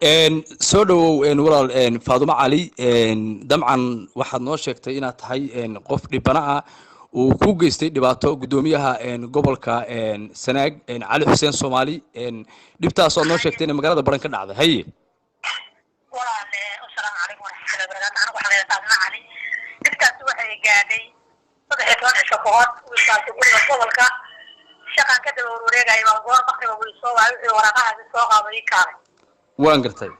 soo dhawow walaal Faadumo Cali damcan waxaad noo sheegtay inaad tahay qof dhibana ah uu ku geystay dhibaato gudoomiyaha gobolka Sanaag Cali Xuseen Soomaali dhibtaas oo noo sheegtay in magaalada Baran ka dhacday haye walaal assalaamu calaykum waraxmatullaahi wabarakaatuh anigu waxaan leeyahay Faadumo Cali dhibtaas waxay gaadhay 13 shaqood wiilkaas guriga gobolka shaqan ka daba wareegay baan goor baqtiga wuu soo waayay waraqaha soo qaaday kaalay waan gartay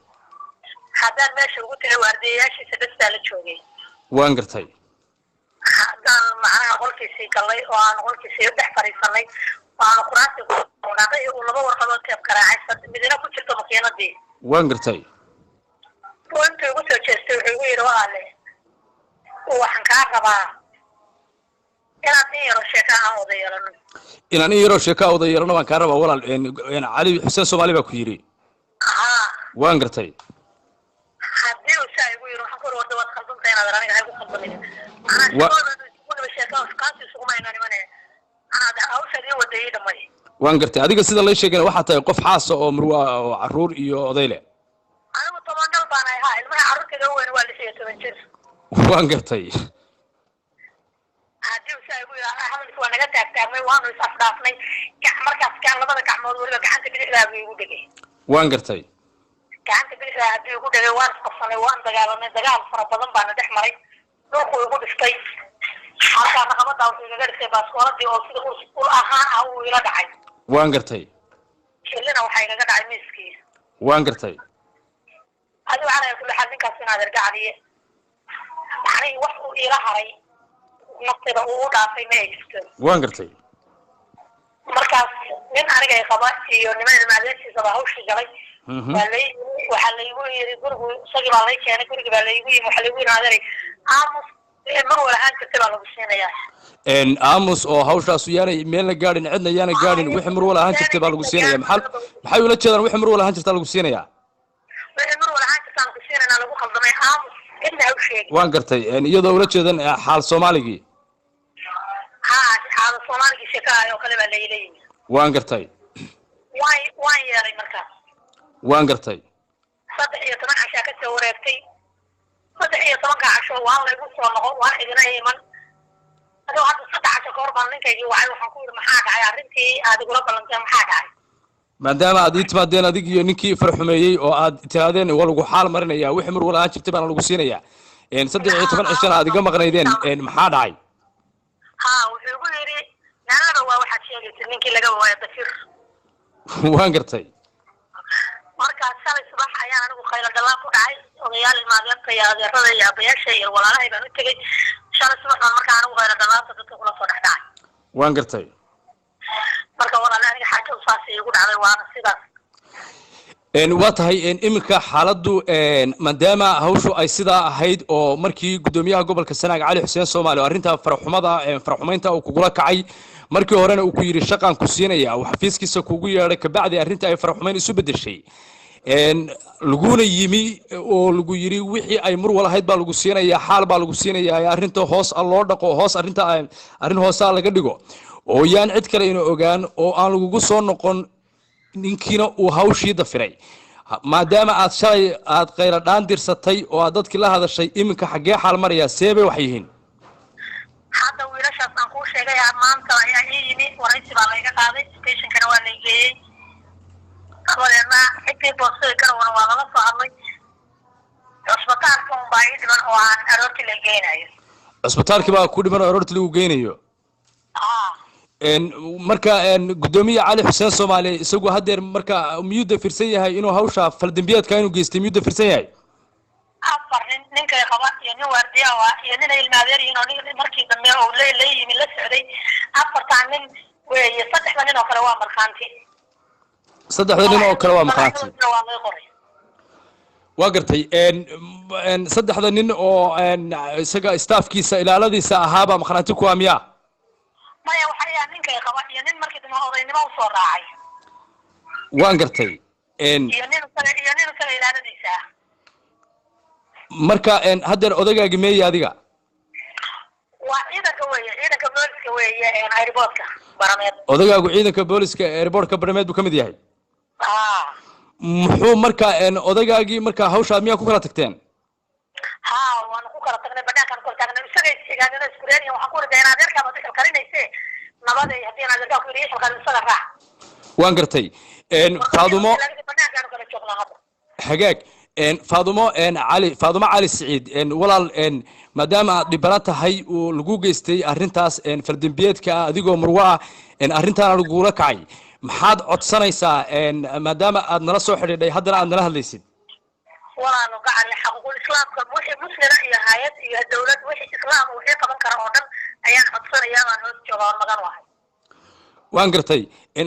haddaan meesha ugu tagay waardiyaashiisa dhasta la joogay waan gartay haddaan macnaha qolkiisii galay oo aan qolkiisii dhex fariisanay waan quraanti ku waraaqay oo laba warqadood teeb karaacay midna ku jirto makiinadii waan gartay intuu ugu soo jeestay wuxuu igu yidhi walaale waxaan kaa rabaa inaan in yaro sheeka wada yeelano waan kaa rabaa walaal Cali Xuseen Soomaali baa ku yiri waan gartay haddii uu saa igu yiri waxaan ku wada wad khaldantay inaad aniga haygu khaldamin ana sheeka kaasi isugu ma inaan imane ana awshadii waday dhamay waan gartay adiga sida la sheegay waxa tahay qof xaas oo marwa oo caruur iyo odayle anigu toban dal baan ahay ilmaha caruurtayda weyn waa 16 jir waan gartay haddii uu saa igu yiri ahmed waa naga taagtaagmay waanu is afdaafnay markaas kaan labada gacmood waliba gacanta bidixda igu dhigay waan gartay gacanta bidixda haddii ugu dhagay waan qabsanay waan dagaalanay dagaal fara badan baan dhex maray dhulku igu dhiftay halka maxamada uu iga dhigay baaskooladii oo sida uu ahaan uu ila dhacay waan gartay kelina waxa iga dhacay miiskii waan gartay adigu waxaan ku leeyahay ninkaas inaad argacadiye maxay wax uu ila haray nafteeda uu dhaafay ma jirto waan gartay markaas nin aniga ay qaba iyo niman maadeyntiisa baa hawshii galay waxa la igu yiri gurigu isagii baa la keenay guriga baa la igu yiri waxa la igu yiraahday aamus mar wala aan jirtay baa lagu siinayaa aamus oo hawshaas yaanay meel la gaadhin cidna yaanay gaadhin wixii mar wala aan jirtay baa lagu siinayaa maxay ula jeedaan wixii mar wala aan jirtay lagu siinayaa wixii mar wala aan jirtay lagu siinayaa lagu khaldamay aamus inta uu sheegay waan gartay iyadoo ula jeedan xaal Soomaaligi xaal Soomaaligi shaqaayo kale baa la yiri waan gartay waan yeelay markaas waan gartay 13 casha ka soo wareegtay 13 casho waan la igu soo noqon waan idina iman adoo hadda 3 casho ka hor baan ninkaygi waxaan ku yiri maxaa dhacay arrintii aad igula balantay maxaa dhacay maadaama aad timaadeen adig iyo ninkii farxumeeyay oo aad tiraadeen walagu xaal marinaya wixii mar wala aan jirtay baan lagu siinayaa 13 casho aad iga maqnaydeen maxaa dhacay wuxuu igu yiri naalada waa waxa sheegay ninkii laga waayo dafir waan gartay markaas shalay subax ayaan anigu khayl dhalaan ku dhacay odayaal imaadeenka iyo adeerada iyo abayaasha iyo walaalahay baan u tagay shalay subax markaan anigu khayl dhalaan dadka kula soo dhaxdhacay waan gartay marka walaalahay aniga xaajada saas igu dhacday waana sidaas waa tahay iminka xaaladdu maadaama hawshu ay sidaa ahayd oo markii gudoomiyaha gobolka Sanaag Cali Xuseen Soomaali oo arrinta faraxumaynta uu kugula kacay markii horena uu ku yiri shaqan ku siinaya wax xafiiskiisa kugu yeeray ka bacdi arrinta ay faraxumayn isu bedeshay laguna yimi oo lagu yiri wixii ay mar wala ahayd baa lagu siinaya xaal baa lagu siinaya arrinta hoos loo dhaqo hoos arrinta arrin hoos laga dhigo oo yaan cid kale inuu ogaan oo aan lagu soo noqon ninkiina uu hawshii dafiray maadaama aad shalay aad qayla dhaan dirsatay oo aad dadkii la hadashay iminka xagee xaal maraya seebay wax yihiin hadda wiilashaas aan ku sheegay maanta ayaa yimi waraysi baa laga qaaday stationkana waa la geeyay abadeena xigtay boosay garowana waa laga soo hadlay cusbitaalka baa ii dhiman oo aan aroortii la geynayo cusbitaalkii baa ku dhiman oo aroortii lagu geynayo marka gudoomiye Cali Xuseen Soomaali isagu hadeer marka miyuu dafirsan yahay inuu hawsha faldambiyeedka inuu geystay miyuu dafirsan yahay ninka qaba iyo nin waardiya iyo nin ilmaadeer iyo nin markii dambe oo leeyimi la socday afartan nin weeye saddex nin oo kale waa marxaanti waa gartay saddexda nin oo isaga staafkiisa ilaaladiisa ahaaba marxaanti ku amiya maya waxa ay ninka qaba iyo nin markii dambe odaynimo u soo raacay waan gartay iyo nin kale ilaaladiisa marka hadeer odagaagi meeyay adiga waa ciidanka booliska weeye airportka barameed odagaagu ciidanka booliska airportka barameed buu kamid yahay muxuu marka odagaagii marka hawshaad miyaa ku kala tagteen ها وانا ku kala tagnay banaankan ku taagnay isagay sigaadana isku reeyay waxaan ku riday inaad yarka baad karinayse nabada hadii inaad yarka ku riday halka isaga raac waan gartay faadumo banaankan kala joognaa hadda hagaag faadumo cali siciid walaal maadaama aad dhibana tahay oo lagu geystay arrintaas faldambiyeedka adigoo murwa ah arrintaana lagula kacay maxaad codsanaysaa maadaama aad nala soo xidhiidhay haddana aad nala hadlaysid walaalo gacan xaquuqul islaamka wixii muslima iyo hay'ad iyo dawlad wixii islaam wixii qaban kara oo dhan ayaan codsanayaa aan hoos joogo oo magan wahay waan gartay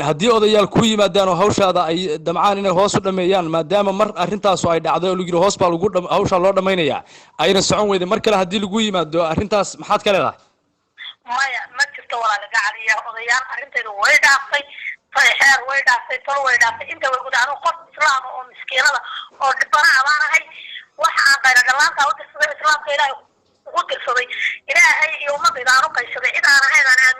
haddii odayaal ku yimaadaan oo hawshaada ay damcaan inay hoos u dhameeyaan maadaama mar arrintaas ay dhacday oo lagu yiri hoos baa lagu hawsha loo dhamaynayaa ayna socon weyday mar kale haddii lagu yimaado arrintaas maxaad ka leedahay maya ma jirto walaalo gacan iyo odayaal arrinteedu way dhaaftay xeer way dhaaftay tol way dhaaftay inta way gudaan qof islaam oo miskiinada oo dhibana abaanahay waxa aan qayradalaanta u tirsaday islaamka ilaahay ugu tirsaday ilaahay iyo ummadda aanu qaysaday cid aan